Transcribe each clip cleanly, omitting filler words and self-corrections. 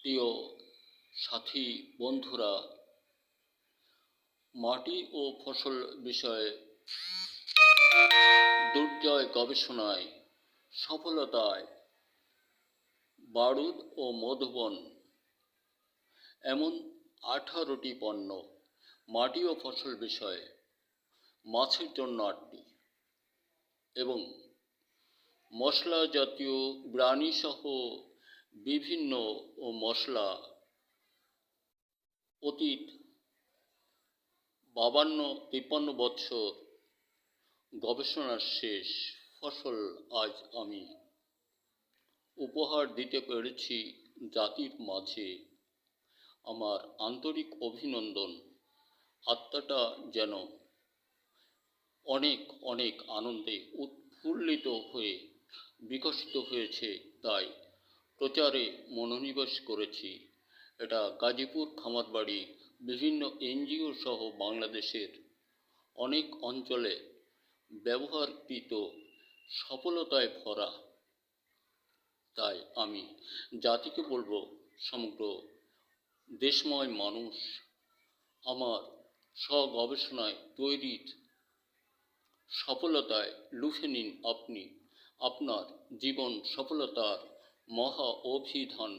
প্রিয় সাথী বন্ধুরা, মাটি ও ফসল বিষয়ে দুর্জয় গবেষণায় সফলতায় বারুদ ও মধুবন এমন 18টি পণ্য, মাটি ও ফসল বিষয়ে, মাছের জন্য 8টি এবং মশলা জাতীয় ব্রাণীসহ বিভিন্ন ও মশলা অতীত 52-53 বৎসর গবেষণার শেষ ফসল আজ আমি উপহার দিতে পেরেছি জাতির মাঝে। আমার আন্তরিক অভিনন্দন। আত্মাটা যেন অনেক অনেক আনন্দে উৎফুল্লিত হয়ে বিকশিত হয়েছে, তাই প্রচারে মনোনিবেশ করেছি। এটা গাজীপুর খামারবাড়ি বিভিন্ন এনজিও সহ বাংলাদেশের অনেক অঞ্চলে ব্যবহারকৃত সফলতায় ভরা। তাই আমি জাতিকে বলবো, সমগ্র দেশময় মানুষ আমার স্বগবেষণায় তৈরির সফলতায় লুফে নিন আপনি আপনার জীবন সফলতার মহা অভিধান।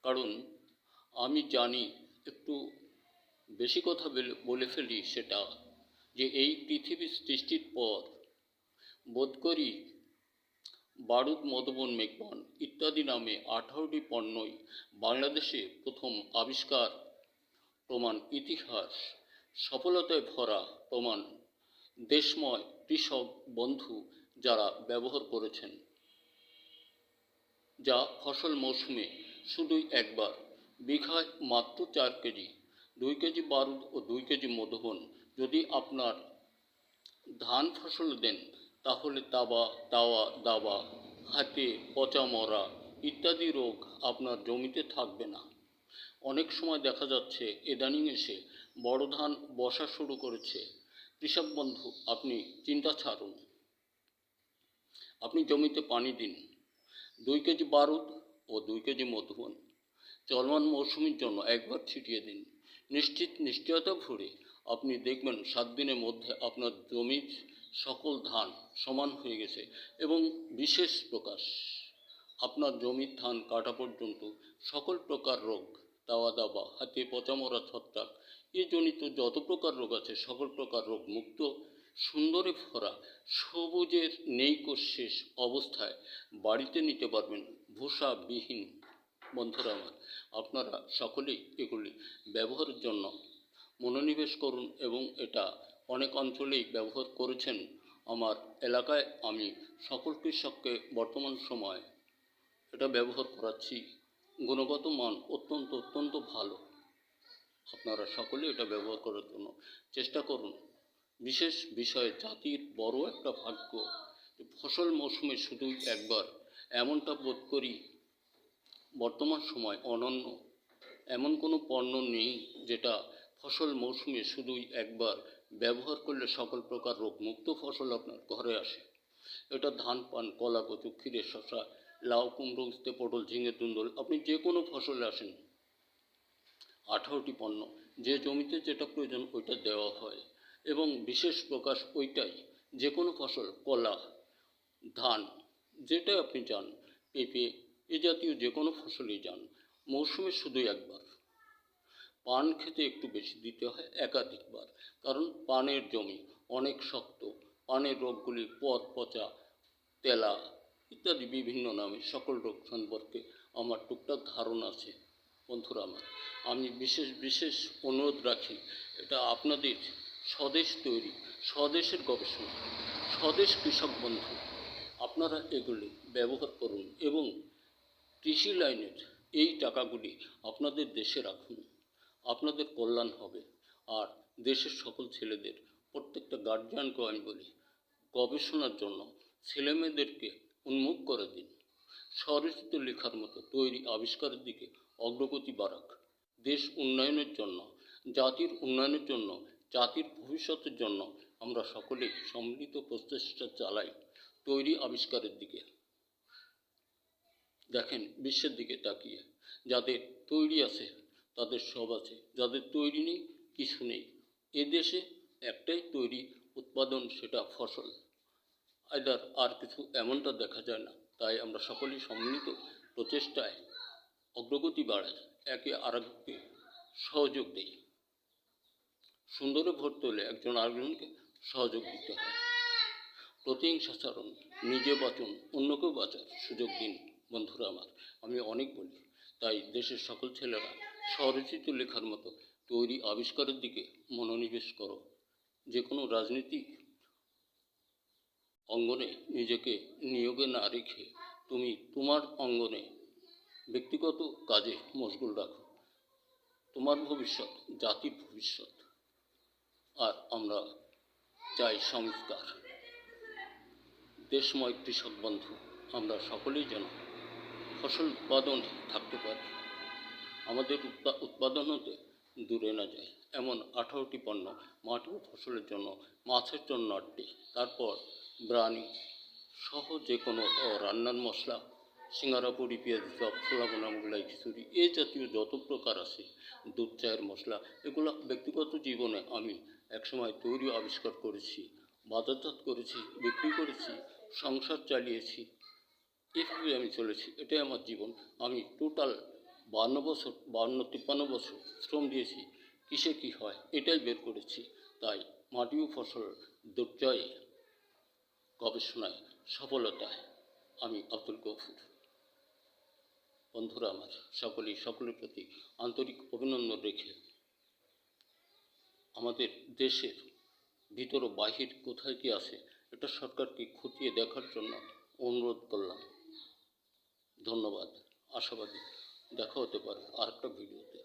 কারণ আমি জানি, একটু বেশি কথা বলে ফেলি, সেটা যে এই পৃথিবী সৃষ্টির পর বোধ করি বারুদ, মধুবন, মেঘবন ইত্যাদি নামে 18টি পণ্যই বাংলাদেশে প্রথম আবিষ্কার, প্রমাণ ইতিহাস সফলতায় ভরা প্রমাণ দেশময় কৃষক বন্ধু যারা ব্যবহার করেছেন, যা ফসল মৌসুমে শুধুই একবার বিঘায় মাত্র 4 কেজি, 2 কেজি বারুদ ও 2 কেজি মধুবন যদি আপনার ধান ফসল দেন, তাহলে তাওয়া দাবা, হাতে পচা মরা ইত্যাদি রোগ আপনার জমিতে থাকবে না। অনেক সময় দেখা যাচ্ছে ইদানিং এসে বড় ধান বসা শুরু করেছে। কৃষক বন্ধু, আপনি চিন্তা ছাড়ুন, আপনি জমিতে পানি দিন। 2 কেজি বারুদ ও 2 কেজি মধুবন চলমান মৌসুমের জন্য একবার ছিটিয়ে দিন। নিশ্চয়তা ভরে আপনি দেখবেন 7 দিনের মধ্যে আপনার জমির সকল ধান সমান হয়ে গেছে। এবং বিশেষ প্রকাশ, আপনার জমির ধান কাটা পর্যন্ত সকল প্রকার রোগ, তাওয়া দাবা, হাতে পচামরা, ছত্রাক এ জনিত যত প্রকার রোগ আছে সকল প্রকার রোগ মুক্ত, সুন্দরে ভরা, সবুজের নেইকো শেষ অবস্থায় বাড়িতে নিতে পারবেন ভূষাবিহীন। বন্ধুরা আমার, আপনারা সকলেই এগুলি ব্যবহারের জন্য মনোনিবেশ করুন এবং এটা অনেক অঞ্চলেই ব্যবহার করেছেন। আমার এলাকায় আমি সকল কৃষককে বর্তমান সময় এটা ব্যবহার করাচ্ছি। গুণগত মান অত্যন্ত ভালো। আপনারা সকলে এটা ব্যবহার করার জন্য চেষ্টা করুন। বিশেষ বিষয়ে জাতির বড় একটা ভাগ্য, ফসল মৌসুমে শুধুই একবার, এমনটা বোধ করি বর্তমান সময় অনন্য এমন কোনো পণ্য নেই যেটা ফসল মৌসুমে শুধুই একবার ব্যবহার করলে সকল প্রকার রোগ মুক্ত ফসল আপনার ঘরে আসে। এটা ধান, পান, কলা, কচু, ক্ষীরে, শশা, লাউ, কুমড়ো, উস্তে, পটল, ঝিঙে, দুন্দল, আপনি যে কোনো ফসলে আসেন, 18টি পণ্য, যে জমিতে যেটা প্রয়োজন ওইটা দেওয়া হয়। এবং বিশেষ প্রকাশ ওইটাই, যে কোনো ফসল, কলা, ধান, যেটা আপনি চান, পেঁপে, এ জাতীয় যে কোনো ফসলই যান, মৌসুমে শুধুই একবার। পান খেতে একটু বেশি দিতে হয় একাধিকবার, কারণ পানের জমি অনেক শক্ত। পানের রোগগুলি পচা, তেলা ইত্যাদি বিভিন্ন নামে সকল রোগ সম্পর্কে আমার টুকটাক ধারণা আছে। বন্ধুরা আমার, আমি বিশেষ অনুরোধ রাখি, এটা আপনাদের স্বদেশ তৈরি, স্বদেশের গবেষণা, স্বদেশ কৃষক বন্ধু, আপনারা এগুলি ব্যবহার করুন এবং কৃষি লাইনের এই টাকাগুলি আপনাদের দেশে রাখুন। আপনাদের কল্যাণ হবে। আর দেশের সকল ছেলেদের, প্রত্যেকটা গার্জিয়ানকেও আমি বলি, গবেষণার জন্য ছেলেমেয়েদেরকে উন্মুখ করে দিন। স্বরচিত লেখার মতো তৈরি আবিষ্কারের দিকে অগ্রগতি বাড়াক। দেশ উন্নয়নের জন্য, জাতির উন্নয়নের জন্য, জাতির ভবিষ্যতের জন্য আমরা সকলেই সম্মিলিত প্রচেষ্টা চালাই তৈরি আবিষ্কারের দিকে। দেখেন বিশ্বের দিকে তাকিয়ে, যাদের তৈরি আছে তাদের সব আছে, যাদের তৈরি নেই কিছু নেই। এদেশে একটাই তৈরি উৎপাদন, সেটা ফসল, আইদার আর কিছু এমনটা দেখা যায় না। তাই আমরা সকলেই সম্মিলিত প্রচেষ্টায় অগ্রগতি বাড়াই, একে আরেককে সহযোগ দিই। সুন্দরে ভোট তোলে একজন আরেকজনকে সহযোগ দিতে হয়। প্রতিহিংসা ছাড়ুন, নিজে বাঁচুন, অন্যকেও বাঁচার সুযোগ দিন। বন্ধুরা আমার, আমি অনেক বলি, তাই দেশের সকল ছেলেরা স্বরচিত লেখার মতো তৈরি আবিষ্কারের দিকে মনোনিবেশ করো। যে কোনো রাজনীতি অঙ্গনে নিজেকে নিয়োগে না রেখে তুমি তোমার অঙ্গনে ব্যক্তিগত কাজে মশগুল রাখো। তোমার ভবিষ্যৎ জাতির ভবিষ্যৎ। আর আমরা চাই সংস্কার। দেশময় কৃষক বন্ধু, আমরা সকলেই যেন ফসল উৎপাদনে থাকতে পারি, আমাদের উৎপাদন হতে দূরে না যায়। এমন 18টি পণ্য, মাটি ও ফসলের জন্য, মাছের জন্য 8টি, তারপর ব্রানি সহ যে কোনো রান্নার মশলা, সিঙ্গারা, পুরি, পেঁয়াজি চপ, ছোলা বোনা, মোগলাই, খিচুড়ি, এ জাতীয় যত প্রকার আছে, দুধ চায়ের মশলা, এগুলো ব্যক্তিগত জীবনে আমি একসময় তৈরি আবিষ্কার করেছি, বাজারজাত করেছি, বিক্রি করেছি, সংসার চালিয়েছি। এভাবে আমি চলেছি, এটাই আমার জীবন। আমি টোটাল 52 বছর শ্রম দিয়েছি। কিসে কী হয় এটাই বের করেছি। তাই মাটি ও ফসল দুর্জয় গবেষণায় সফলতায় আমি আব্দুল গফুর। বন্ধুরা আমার, সকলের প্রতি আন্তরিক অভিনন্দন রেখে আমাদের দেশের ভিতর ও বাহির কোথায় কী আছে এটা সরকারকে খতিয়ে দেখার জন্য অনুরোধ করলাম। ধন্যবাদ। আশাবাদী দেখা হতে পারে আরেকটা ভিডিওতে।